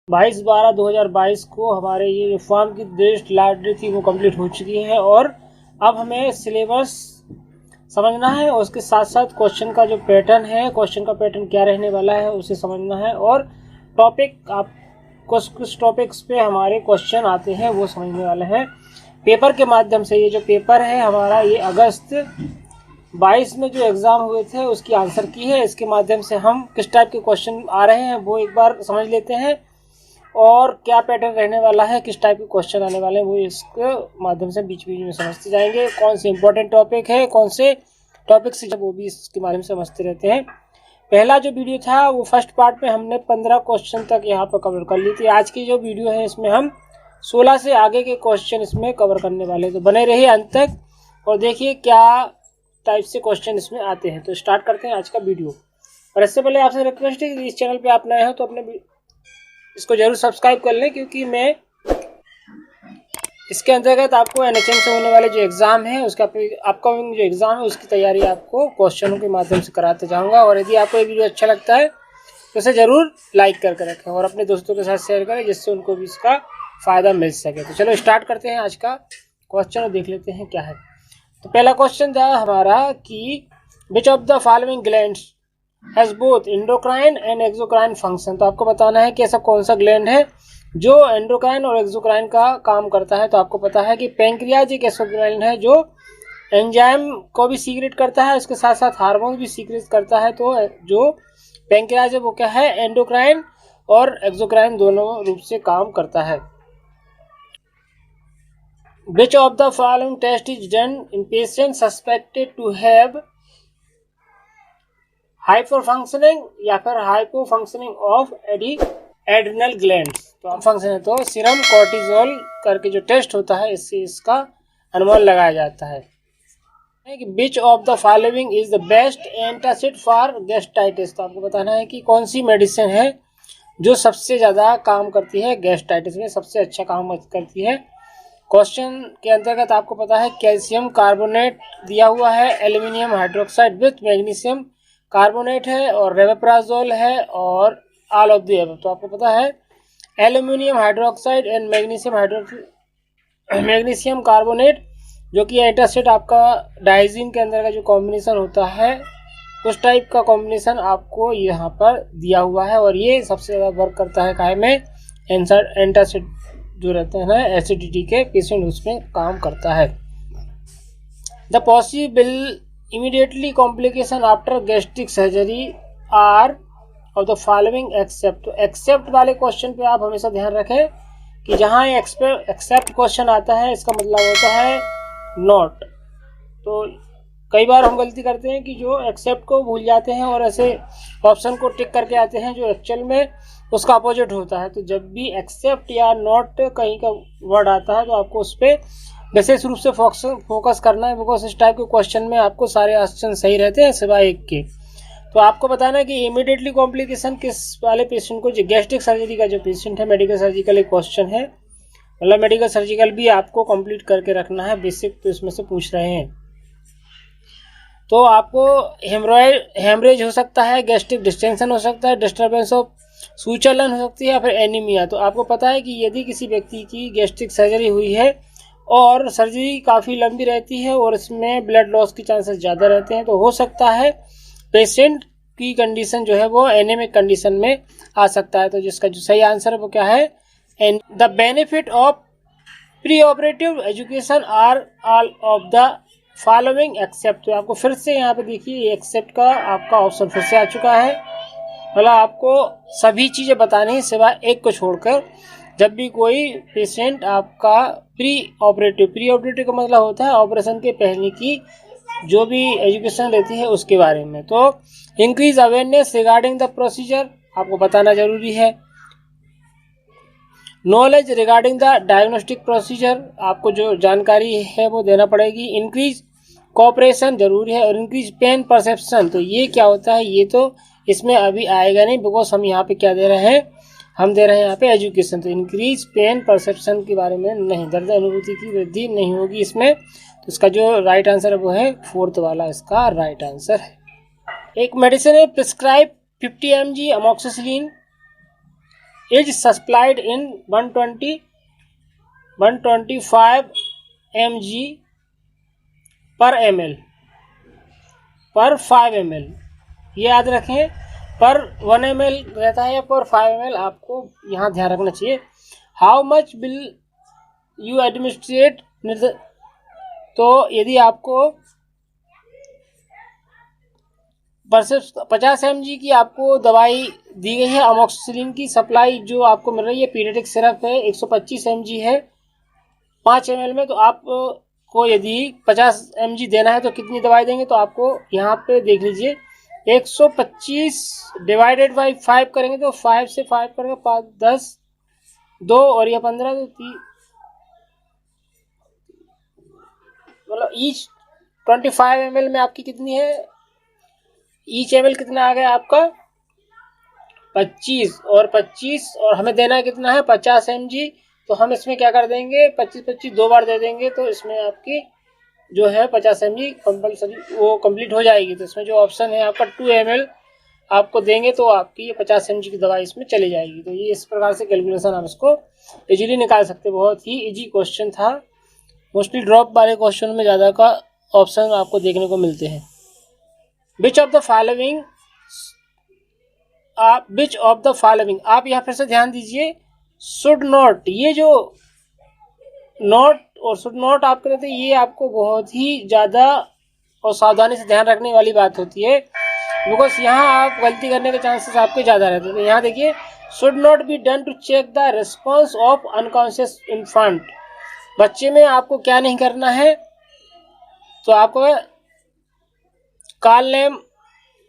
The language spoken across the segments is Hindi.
22/12/2022 को हमारे ये फॉर्म की लिस्ट लाइब्रेरी थी वो कंप्लीट हो चुकी है और अब हमें सिलेबस समझना है और उसके साथ साथ क्वेश्चन का जो पैटर्न है, क्वेश्चन का पैटर्न क्या रहने वाला है उसे समझना है और टॉपिक आप कुछ टॉपिक्स पे हमारे क्वेश्चन आते हैं वो समझने वाले हैं पेपर के माध्यम से। ये जो पेपर है हमारा ये अगस्त 22 में जो एग्ज़ाम हुए थे उसकी आंसर की है। इसके माध्यम से हम किस टाइप के क्वेश्चन आ रहे हैं वो एक बार समझ लेते हैं और क्या पैटर्न रहने वाला है, किस टाइप के क्वेश्चन आने वाले हैं वो इसके माध्यम से बीच बीच में समझते जाएंगे। कौन से इंपॉर्टेंट टॉपिक है, कौन से टॉपिक से जब वो भी इसके माध्यम से समझते रहते हैं। पहला जो वीडियो था वो फर्स्ट पार्ट में हमने 15 क्वेश्चन तक यहाँ पर कवर कर ली थी। आज की जो वीडियो है इसमें हम 16 से आगे के क्वेश्चन इसमें कवर करने वाले हैं, तो बने रहिए अंत तक और देखिए क्या टाइप से क्वेश्चन इसमें आते हैं। तो स्टार्ट करते हैं आज का वीडियो। और इससे पहले आपसे रिक्वेस्ट है कि इस चैनल पे आप नए हो तो अपने इसको जरूर सब्सक्राइब कर लें, क्योंकि मैं इसके अंतर्गत आपको एनएचएम से होने वाले जो एग्ज़ाम है उसका अपकमिंग जो एग्ज़ाम है उसकी तैयारी आपको क्वेश्चनों के माध्यम से कराते जाऊंगा। और यदि आपको ये वीडियो अच्छा लगता है तो इसे ज़रूर लाइक करके रखें और अपने दोस्तों के साथ शेयर करें जिससे उनको भी इसका फ़ायदा मिल सके। तो चलो स्टार्ट करते हैं आज का क्वेश्चन और देख लेते हैं क्या है। तो पहला क्वेश्चन था हमारा कि विच of the following glands has both endocrine and exocrine function. तो आपको बताना है कि ऐसा कौन सा ग्लैंड है जो एंडोक्राइन और एक्सोक्राइन का काम करता है। तो आपको पता है कि पैंक्रियाज एक ऐसा ग्लैंड है जो एंजाइम को भी सीक्रेट करता है, उसके साथ साथ हार्मोन भी सीक्रेट करता है। तो जो पैंक्रियाज है वो क्या है, एंडोक्राइन और एक्सोक्राइन दोनों रूप से काम करता है। Which of the following test is done in patients suspected to have hyperfunctioning या फिर hypofunctioning of adrenal glands। तो फंक्शन है तो सीरम कोर्टिजोल करके जो टेस्ट होता है इससे इसका अनुमान लगाया जाता है कि विच of the following is the best antacid for gastritis. तो आपको बताना है कि कौन सी मेडिसिन है जो सबसे ज़्यादा काम करती है गैस्ट्राइटिस में, सबसे अच्छा काम करती है। क्वेश्चन के अंतर्गत आपको पता है कैल्शियम कार्बोनेट दिया हुआ है, aluminium hydroxide with magnesium carbonate है और रेवेप्राजोल है और ऑल ऑफ द एबव। तो आपको पता है aluminium hydroxide and magnesium carbonate जो कि एंटासिड आपका डाइजीन के अंदर का जो कॉम्बिनेशन होता है उस टाइप का कॉम्बिनेशन आपको यहाँ पर दिया हुआ है और ये सबसे ज़्यादा वर्क करता है काहे में, एंटासिड जो रहते हैं ना एसिडिटी के पेशेंट उसमें काम करता है। The possible immediately complication after gastric surgery are of the following except. तो एक्सेप्ट वाले क्वेश्चन पे आप हमेशा ध्यान रखें कि जहाँ एक्सेप्ट क्वेश्चन आता है इसका मतलब होता है नॉट। तो कई बार हम गलती करते हैं कि जो एक्सेप्ट को भूल जाते हैं और ऐसे ऑप्शन को टिक करके आते हैं जो एक्चुअल में उसका अपोजिट होता है। तो जब भी एक्सेप्ट या नॉट कहीं का वर्ड आता है तो आपको उस पर विशेष रूप से फोकस करना है, बिकॉज इस टाइप के क्वेश्चन में आपको सारे ऑप्शन सही रहते हैं सिवाय एक के। तो आपको बताना है कि इमीडिएटली कॉम्प्लिकेशन किस वाले पेशेंट को, जो गैस्ट्रिक सर्जरी का जो पेशेंट है, मेडिकल सर्जिकल एक क्वेश्चन है, मतलब मेडिकल सर्जिकल भी आपको कंप्लीट करके रखना है, बेसिक तो इसमें से पूछ रहे हैं। तो आपको हेमरेज हो सकता है, गैस्ट्रिक डिस्टेंशन हो सकता है, डिस्टर्बेंस ऑफ सूचलन हो सकती है या फिर एनीमिया। तो आपको पता है कि यदि किसी व्यक्ति की गैस्ट्रिक सर्जरी हुई है और सर्जरी काफ़ी लंबी रहती है और इसमें ब्लड लॉस के चांसेस ज़्यादा रहते हैं तो हो सकता है पेशेंट की कंडीशन जो है वो एनीमिक कंडीशन में आ सकता है। तो जिसका जो सही आंसर है वो क्या है, and the benefit of preoperative education are all of the following except. तो आपको फिर से यहाँ पे देखिए एक्सेप्ट का आपका ऑप्शन फिर से आ चुका है, मतलब आपको सभी चीज़ें बतानी है सिवाय एक को छोड़कर। जब भी कोई पेशेंट आपका प्री ऑपरेटिव का मतलब होता है ऑपरेशन के पहले की जो भी एजुकेशन रहती है उसके बारे में। तो increase awareness regarding the procedure आपको बताना जरूरी है। Knowledge regarding the diagnostic procedure आपको जो जानकारी है वो देना पड़ेगी। इंक्रीज कोऑपरेशन जरूरी है और इंक्रीज पेन परसेप्शन। तो ये क्या होता है, ये तो इसमें अभी आएगा नहीं, बिकॉज हम यहाँ पे क्या दे रहे हैं, हम दे रहे हैं यहाँ पे एजुकेशन। तो इंक्रीज पेन परसेप्शन के बारे में नहीं, दर्द अनुभूति की वृद्धि नहीं होगी इसमें। तो इसका जो राइट आंसर है वो है फोर्थ वाला, इसका राइट आंसर है। एक मेडिसिन है prescribe 50 mg amoxicillin is supplied in 125 mg पर ml पर 5 ml, ये याद रखें, पर 1 ml रहता है या पर 5 ml, आपको यहाँ ध्यान रखना चाहिए। How much will you administrate, तो यदि आपको 50 mg की आपको दवाई दी गई है, अमोक्सिसिलिन की सप्लाई जो आपको मिल रही है, पीरियडिक सिरप है, 125 mg है 5 ml में, तो आपको यदि 50 mg देना है तो कितनी दवाई देंगे, तो आपको यहाँ पे देख लीजिए 125 डिवाइडेड बाई 5 करेंगे तो 5 से 5 करेंगे 5 10 2 और यह 15, तो 3, मतलब ईच 25 ml में आपकी कितनी है, ईच ml कितना आ गया आपका 25, और हमें देना है कितना है 50 mg, तो हम इसमें क्या कर देंगे 25 दो बार दे देंगे, तो इसमें आपकी जो है 50 mg कंपल्सरी वो कंप्लीट हो जाएगी। तो इसमें जो ऑप्शन है आपका 2 ml आपको देंगे तो आपकी ये 50 mg की दवाई इसमें चली जाएगी। तो ये इस प्रकार से कैलकुलेशन आप इसको इजीली निकाल सकते, बहुत ही इजी क्वेश्चन था। मोस्टली ड्रॉप वाले क्वेश्चन में ज़्यादा का ऑप्शन आपको देखने को मिलते हैं। विच ऑफ द फॉलोइंग आप यहाँ फिर से ध्यान दीजिए, शुड नॉट, ये जो नॉट और शुड नॉट आप कहते हैं, ये आपको बहुत ही ज़्यादा और सावधानी से ध्यान रखने वाली बात होती है, बिकॉज यहाँ आप गलती करने के चांसेस आपके ज़्यादा रहते हैं। तो यहाँ देखिए, should not be done to check the response of unconscious infant, बच्चे में आपको क्या नहीं करना है, तो आपको call name,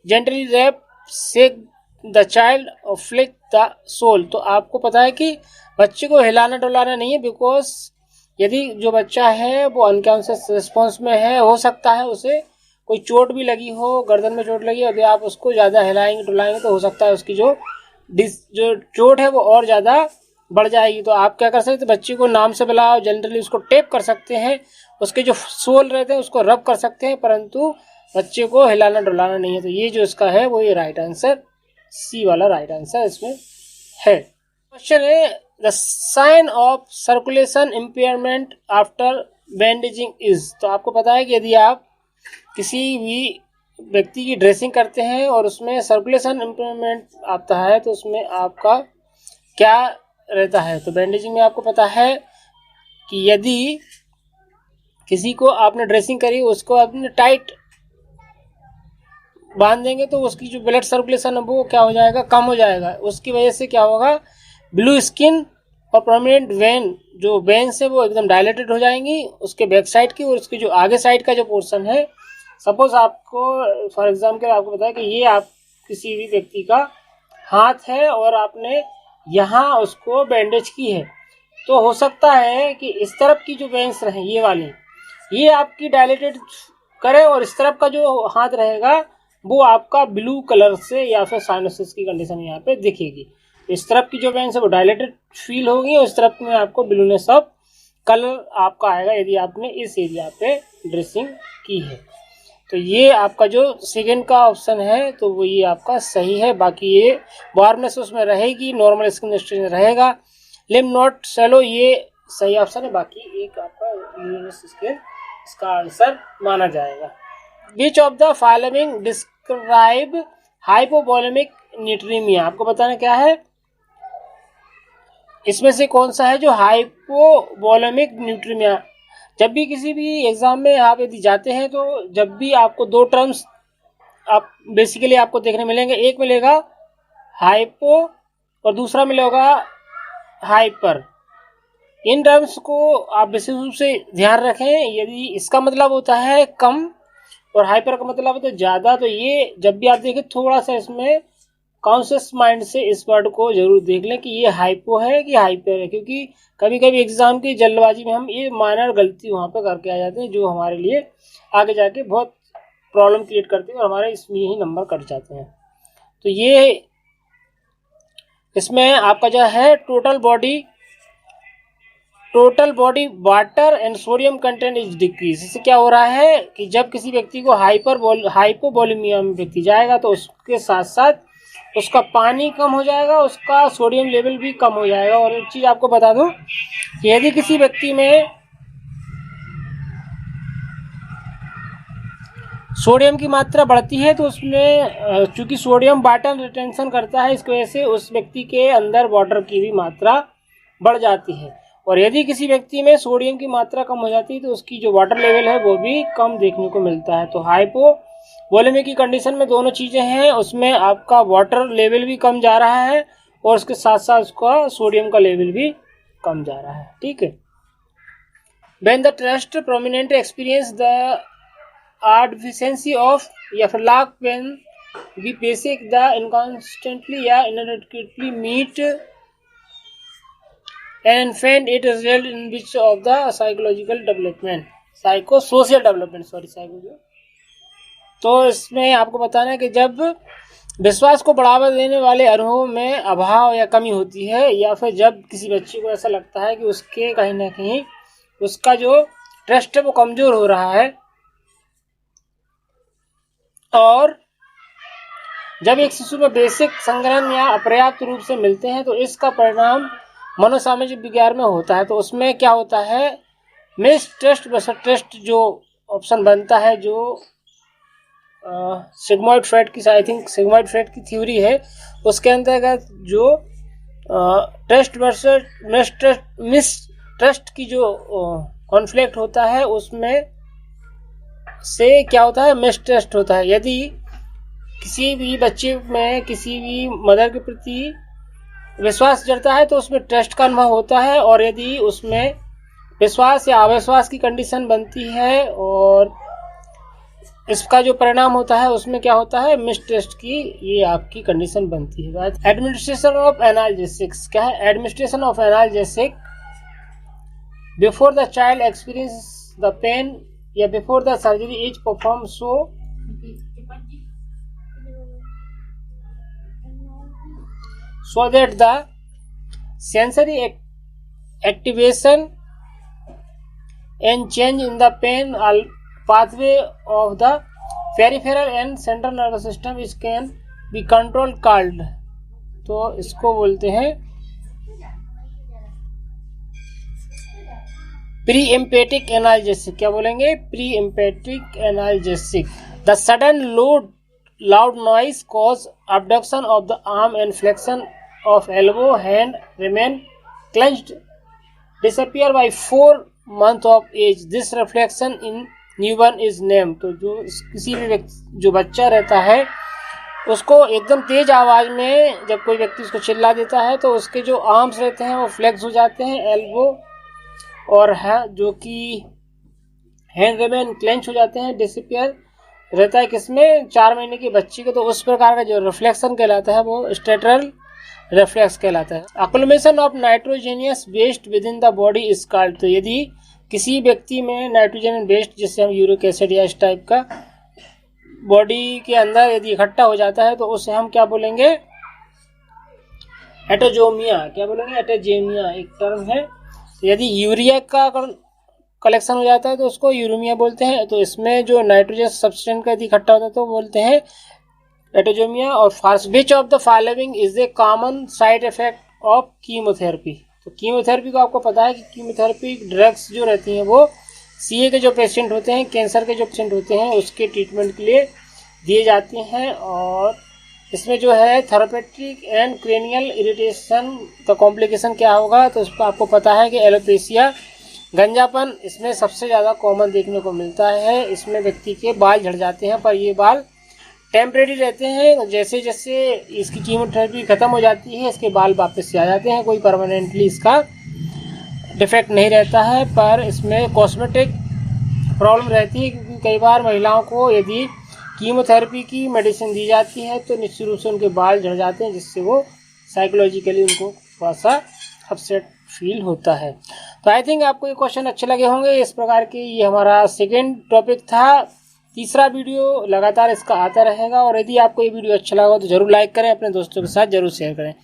gently rap, shake the child और फ्लिक द सोल। तो आपको पता है कि बच्चे को हिलाना डुलाना नहीं है, बिकॉज यदि जो बच्चा है वो अनकॉन्शियस रिस्पॉन्स में है, हो सकता है उसे कोई चोट भी लगी हो, गर्दन में चोट लगी, यदि आप उसको ज़्यादा हिलाएंगे डुलाएंगे तो हो सकता है उसकी जो चोट है वो और ज़्यादा बढ़ जाएगी। तो आप क्या कर सकते हैं, बच्चे को नाम से बुलाओ, जनरली उसको टेप कर सकते हैं, उसके जो सोल रहते हैं उसको रब कर सकते हैं, परंतु बच्चे को हिलाना डुलाना नहीं है। तो ये जो इसका है वो ये राइट आंसर, सी वाला राइट आंसर इसमें है। क्वेश्चन है, the sign of circulation impairment after bandaging is. तो आपको पता है कि यदि आप किसी भी व्यक्ति की ड्रेसिंग करते हैं और उसमें सर्कुलेशन इम्पेयरमेंट आता है तो उसमें आपका क्या रहता है। तो बैंडेजिंग में आपको पता है कि यदि किसी को आपने ड्रेसिंग करी, उसको आपने टाइट बांध देंगे तो उसकी जो ब्लड सर्कुलेशन है वो क्या हो जाएगा, कम हो जाएगा। उसकी वजह से क्या होगा, ब्लू स्किन और परमानेंट वेन, जो वेन्स है वो एकदम डायलेटेड हो जाएंगी उसके बैक साइड की, और उसकी जो आगे साइड का जो पोर्शन है, सपोज आपको फॉर एग्जाम्पल आपको पता है कि ये आप किसी भी व्यक्ति का हाथ है और आपने यहाँ उसको बैंडेज की है, तो हो सकता है कि इस तरफ की जो वेन्स रहे ये वाली, ये आपकी डायलेटेड करे और इस तरफ का जो हाथ रहेगा वो आपका ब्लू कलर से या फिर साइनोसिस की कंडीशन यहाँ पे दिखेगी। इस तरफ की जो वेन्स है वो डायलेटेड फील होगी और इस तरफ में आपको ब्लूनेस ऑफ कलर आपका आएगा यदि आपने इस एरिया पे ड्रेसिंग की है। तो ये आपका जो सेकेंड का ऑप्शन है तो वो ये आपका सही है। बाकी ये वार्मनेस उसमें रहेगी, नॉर्मल स्किन स्टेज रहेगा, लिम्फ नोड शैलो, ये सही ऑप्शन है। बाकी एक आपका ब्लूनेस स्किन इसका आंसर माना जाएगा। Which of the following describe hypovolemic natremia, आपको बताना क्या है, इसमें से कौन सा है जो हाइपोवोलेमिक न्यूट्रीमिया। जब भी किसी भी एग्जाम में आप यदि जाते हैं तो जब भी आपको दो टर्म्स आप बेसिकली आपको देखने मिलेंगे, एक मिलेगा हाइपो और दूसरा मिलेगा हाइपर। इन टर्म्स को आप विशेष रूप से ध्यान रखें। यदि इसका मतलब होता है कम और हाइपर का मतलब होता है ज़्यादा, तो ये जब भी आप देखें थोड़ा सा इसमें कॉन्शियस माइंड से इस वर्ड को जरूर देख लें कि ये हाइपो है कि हाइपर है, क्योंकि कभी कभी एग्जाम की जल्दबाजी में हम ये माइनर गलती वहाँ पे करके आ जाते हैं जो हमारे लिए आगे जाके बहुत प्रॉब्लम क्रिएट करती है और हमारे इसमें ही नंबर कट जाते हैं। तो ये इसमें आपका जो है total water and sodium content is decrease. इससे क्या हो रहा है कि जब किसी व्यक्ति को हाइपोवोलेमिया में व्यक्ति जाएगा तो उसके साथ साथ उसका पानी कम हो जाएगा, उसका सोडियम लेवल भी कम हो जाएगा। और एक चीज़ आपको बता दूं कि यदि किसी व्यक्ति में सोडियम की मात्रा बढ़ती है तो उसमें चूंकि सोडियम वाटर रिटेंशन करता है, इसकी वजह से उस व्यक्ति के अंदर वाटर की भी मात्रा बढ़ जाती है। और यदि किसी व्यक्ति में सोडियम की मात्रा कम हो जाती है तो उसकी जो वाटर लेवल है वो भी कम देखने को मिलता है। तो हाइपोवोलेमिक की कंडीशन में दोनों चीज़ें हैं, उसमें आपका वाटर लेवल भी कम जा रहा है और उसके साथ साथ उसका सोडियम का लेवल भी कम जा रहा है। ठीक है। When the trust prominent experience the deficiency of या फिर lack when we basic the inconstantly या inadequately meet an infant, it result in which of the psychosocial development तो इसमें आपको बताना है कि जब विश्वास को बढ़ावा देने वाले अनुभवों में अभाव या कमी होती है, या फिर जब किसी बच्चे को ऐसा लगता है कि उसके कहीं ना कहीं उसका जो ट्रस्ट है वो कमजोर हो रहा है, और जब एक शिशु में बेसिक संग्रहण या अपर्याप्त रूप से मिलते हैं तो इसका परिणाम मनोसामाजिक विज्ञान में होता है। तो उसमें क्या होता है, मिसट्रस्ट वर्सेस ट्रस्ट जो ऑप्शन बनता है, जो सिग्मॉइड फ्रॉइड की, आई थिंक सिग्मॉइड फ्रॉइड की थ्योरी है, उसके अंतर्गत जो ट्रस्ट वर्सेस मिसट्रस्ट की जो कॉन्फ्लिक्ट होता है उसमें से क्या होता है, मिसट्रस्ट होता है। यदि किसी भी बच्चे में किसी भी मदर के प्रति विश्वास जड़ता है तो उसमें ट्रस्ट का अनुभव होता है, और यदि उसमें विश्वास या अविश्वास की कंडीशन बनती है और इसका जो परिणाम होता है उसमें क्या होता है, मिसट्रस्ट की ये आपकी कंडीशन बनती है। एडमिनिस्ट्रेशन ऑफ एनाल्जेसिक्स क्या है, administration of analgesic before the child experience the pain या before the surgery is perform so that the sensory activation and change in the pain pathway of the peripheral and central nervous system is can be controlled called, तो इसको बोलते हैं प्री एम्पेटिक एनाल्जेसिक। क्या बोलेंगे, preemptive analgesic. The sudden loud noise cause abduction of the arm and flexion of elbow, hand remain clenched, disappear by 4 months of age. This reflection in newborn is named। तो जो किसी भी व्यक्ति जो बच्चा रहता है उसको एकदम तेज आवाज में जब कोई व्यक्ति उसको चिल्ला देता है तो उसके जो आर्म्स रहते हैं वो फ्लेक्स हो जाते हैं, एल्बो और है जो कि हैंड रिमेन क्लेंच हो जाते हैं, डिसअपियर रहता है किसमें, 4 महीने के बच्चे को। तो उस प्रकार का जो रिफ्लेक्शन कहलाता है वो स्टेटरल रिफ्लेक्स कहलाता है। Accumulation of nitrogenous waste within the body is called. तो यदि किसी व्यक्ति में नाइट्रोजन वेस्ट जिससे हम यूरिक एसिड या इस टाइप का बॉडी के अंदर यदि इकट्ठा हो जाता है तो उसे हम क्या बोलेंगे, एटोजोमिया। क्या बोलेंगे, एटोजेमिया एक टर्म है। यदि यूरिया का कलेक्शन हो जाता है तो उसको यूरेमिया बोलते हैं। तो इसमें जो नाइट्रोजन सब्सटेंस का यदि इकट्ठा होता है तो बोलते हैं एटोजोमिया। और force which of the following is a common side effect of chemotherapy. तो कीमोथेरेपी को आपको पता है कि कीमोथेरेपी ड्रग्स जो रहती हैं वो सीए के जो पेशेंट होते हैं, कैंसर के जो पेशेंट होते हैं उसके ट्रीटमेंट के लिए दिए जाते हैं। और इसमें जो है थेरापेटिक एंड क्रेनियल इरिटेशन का कॉम्प्लिकेशन क्या होगा, तो उसका आपको पता है कि एलोपेशिया, गंजापन इसमें सबसे ज़्यादा कॉमन देखने को मिलता है। इसमें व्यक्ति के बाल झड़ जाते हैं पर ये बाल टेम्परेरी रहते हैं, जैसे जैसे इसकी कीमोथेरेपी ख़त्म हो जाती है इसके बाल वापस से आ जाते हैं, कोई परमानेंटली इसका डिफेक्ट नहीं रहता है। पर इसमें कॉस्मेटिक प्रॉब्लम रहती है क्योंकि कई बार महिलाओं को यदि कीमोथेरेपी की मेडिसिन दी जाती है तो निश्चित रूप से उनके बाल झड़ जाते हैं, जिससे वो साइकोलॉजिकली उनको थोड़ा सा अपसेट फील होता है। तो आई थिंक आपको ये क्वेश्चन अच्छे लगे होंगे। इस प्रकार के ये हमारा सेकेंड टॉपिक था। तीसरा वीडियो लगातार इसका आता रहेगा, और यदि आपको ये वीडियो अच्छा लगा तो जरूर लाइक करें, अपने दोस्तों के साथ जरूर शेयर करें।